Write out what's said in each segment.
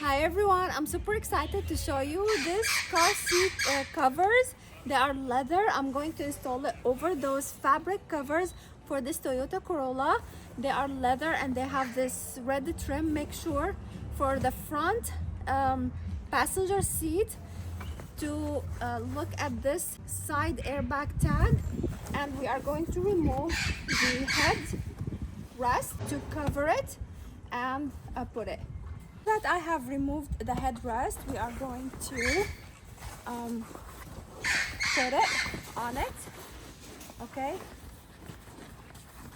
Hi everyone, I'm super excited to show you this car seat covers. They are leather. I'm going to install it over those fabric covers for this Toyota Corolla. They are leather and they have this red trim. Make sure for the front passenger seat to look at this side airbag tag, and we are going to remove the head rest to cover it and put it. That I have removed the headrest, we are going to put it on it, okay,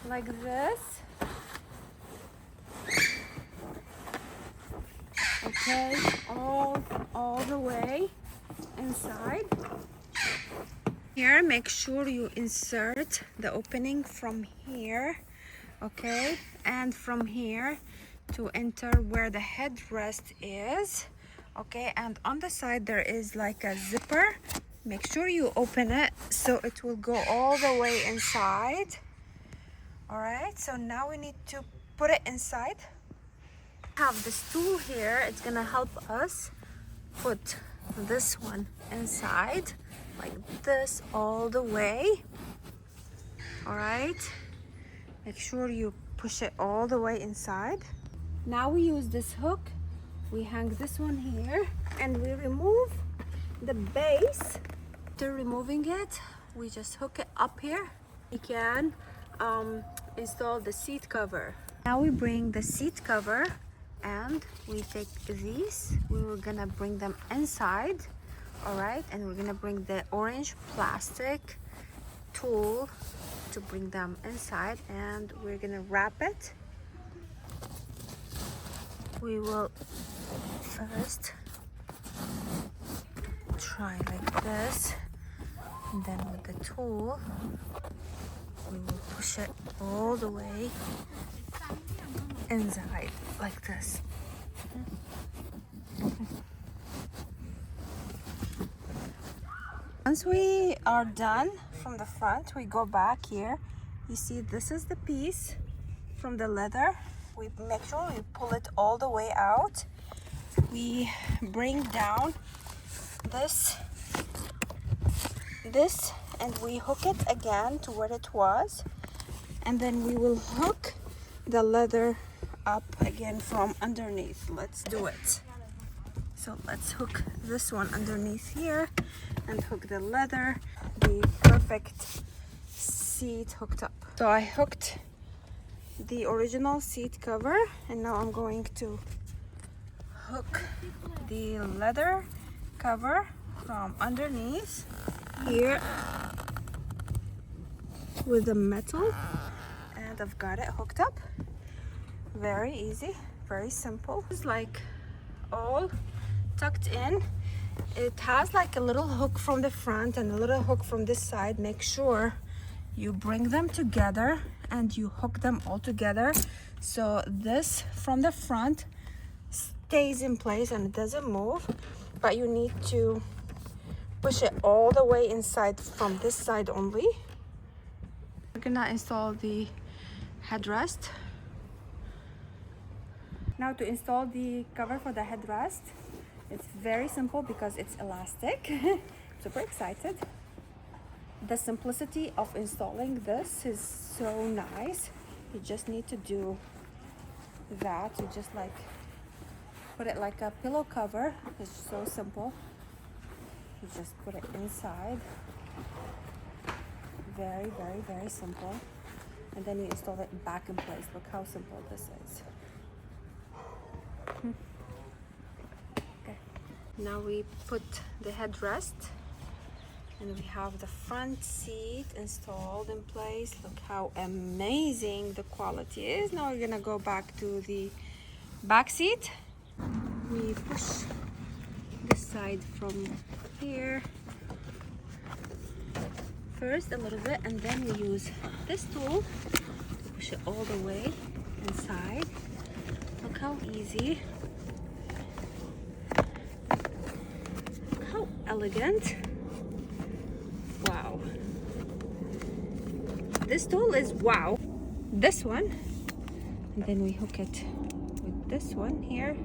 like this, okay, all the way inside. Here, make sure you insert the opening from here, okay, and from here to enter where the headrest is, okay, and on the side there is like a zipper. Make sure you open it so it will go all the way inside. All right, so now we need to put it inside. I have this tool here. It's gonna help us put this one inside like this all the way. All right, make sure you push it all the way inside. Now we use this hook, we hang this one here, and we remove the base. After removing it, we just hook it up here. We can install the seat cover. Now we bring the seat cover and we take these, we were gonna bring them inside, all right, and we're gonna bring the orange plastic tool to bring them inside, and we're gonna wrap it. We will first try like this, and then with the tool we will push it all the way inside like this. Once we are done from the front, we go back here. You see, this is the piece from the leather. We make sure we pull it all the way out. We bring down this and we hook it again to where it was, and then we will hook the leather up again from underneath. Let's do it. So let's hook this one underneath here and hook the leather, the perfect seat hooked up. So I hooked the original seat cover, and now I'm going to hook the leather cover from underneath here with the metal, and I've got it hooked up. Very easy, very simple. It's like all tucked in. It has like a little hook from the front and a little hook from this side. Make sure you bring them together and you hook them all together so this from the front stays in place and it doesn't move, but you need to push it all the way inside from this side only. We're gonna install the headrest. Now to install the cover for the headrest, it's very simple because it's elastic. Super excited. The simplicity of installing this is so nice. You just need to do that. You just like put it like a pillow cover. It's so simple. You just put it inside. Very, very, very simple. And then you install it back in place. Look how simple this is. Okay. Now we put the headrest, and we have the front seat installed in place. Look how amazing the quality is. Now we're gonna go back to the back seat. We push this side from here first a little bit, and then we use this tool to push it all the way inside. Look how easy. Look how elegant. Wow. This tool is wow. This one, and then we hook it with this one here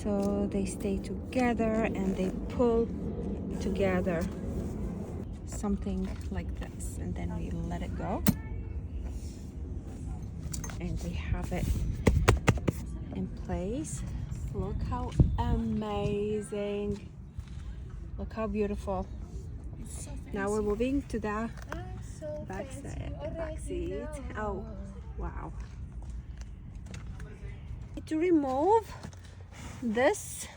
so they stay together and they pull together, something like this, and then we let it go and we have it in place. Look how amazing, look how beautiful. Now we're moving to the back seat. Oh wow. To remove this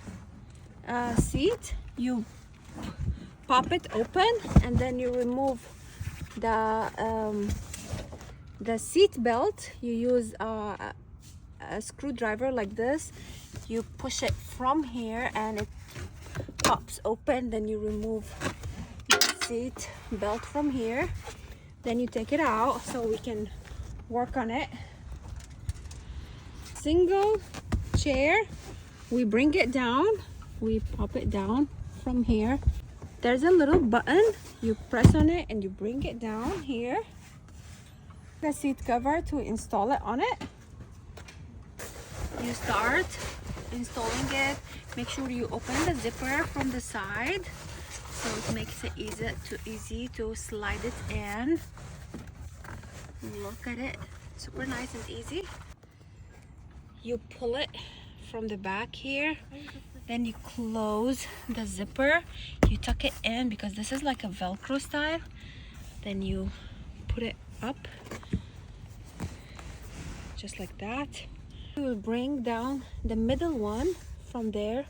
seat, you pop it open and then you remove the seat belt. You use a screwdriver like this. You push it from here and it pops open. Then you remove the seat belt from here. Then you take it out so we can work on it. Single chair, we bring it down, we pop it down from here. There's a little button, you press on it and you bring it down here. The seat cover to install it on it. You start installing it. Make sure you open the zipper from the side so it makes it easy to slide it in. Look at it, super nice and easy. You pull it from the back here, then you close the zipper, you tuck it in because this is like a Velcro style, then you put it up just like that. You will bring down the middle one from there.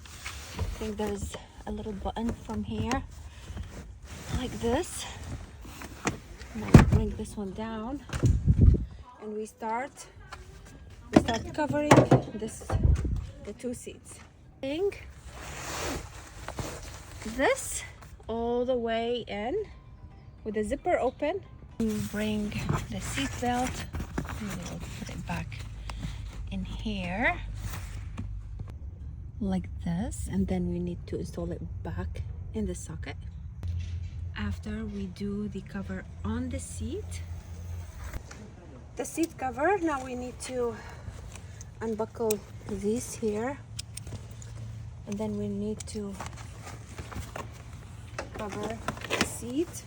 I think there's a little button from here like this. Now we bring this one down and we start covering the two seats. This all the way in with the zipper open. You bring the seat belt and we'll put it back in here like this, and then we need to install it back in the socket. After we do the cover on the seat cover, now we need to unbuckle this here, and then we need to cover the seat.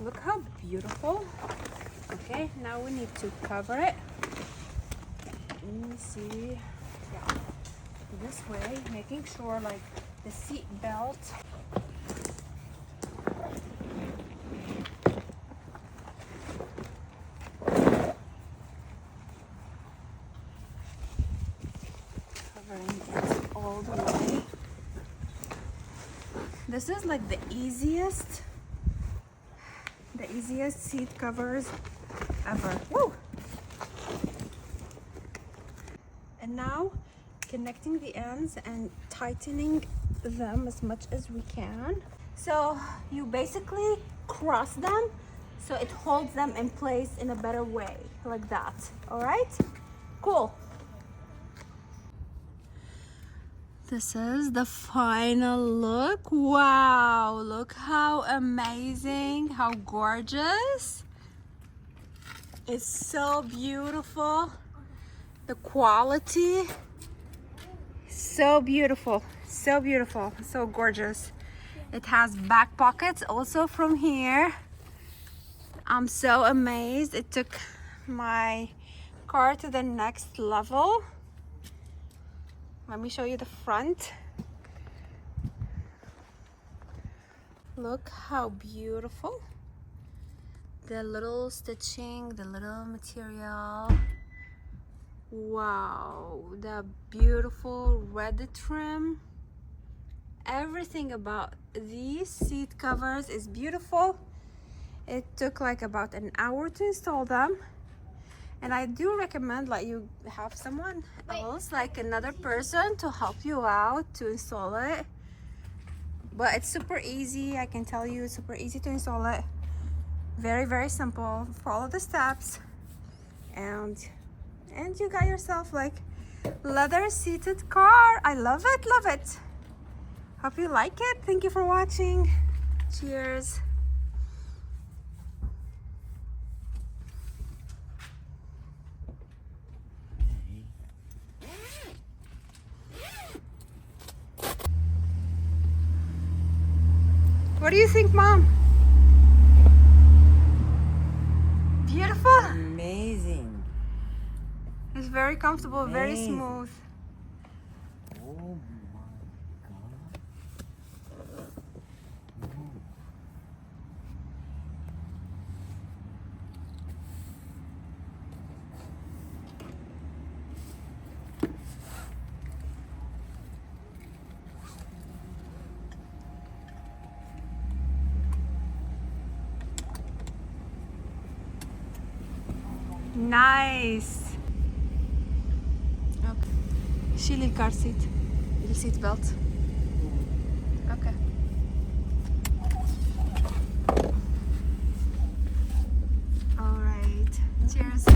Look how beautiful. Okay, now we need to cover it. Let me see. Yeah, this way, making sure like the seat belt all the way. This is like the easiest seat covers ever. Woo! And now connecting the ends and tightening them as much as we can. So you basically cross them so it holds them in place in a better way, like that. All right? Cool. This is the final look. Wow, look how amazing, how gorgeous. It's so beautiful. The quality, so beautiful, so beautiful, so gorgeous. It has back pockets also from here. I'm so amazed. It took my car to the next level. Let me show you the front. Look how beautiful. The little stitching, the little material. Wow, the beautiful red trim. Everything about these seat covers is beautiful. It took like about an hour to install them. And I do recommend like you have someone else, like another person to help you out to install it. But it's super easy. I can tell you it's super easy to install it. Very, very simple. Follow the steps. And you got yourself like leather seated car. I love it, love it. Hope you like it. Thank you for watching. Cheers. What do you think, Mom? Beautiful? Amazing. It's very comfortable, very Amazing. smooth. Oh my God. Nice. Okay. شيلي الكار سيت، السيت بيلت. Okay. All right. Cheers.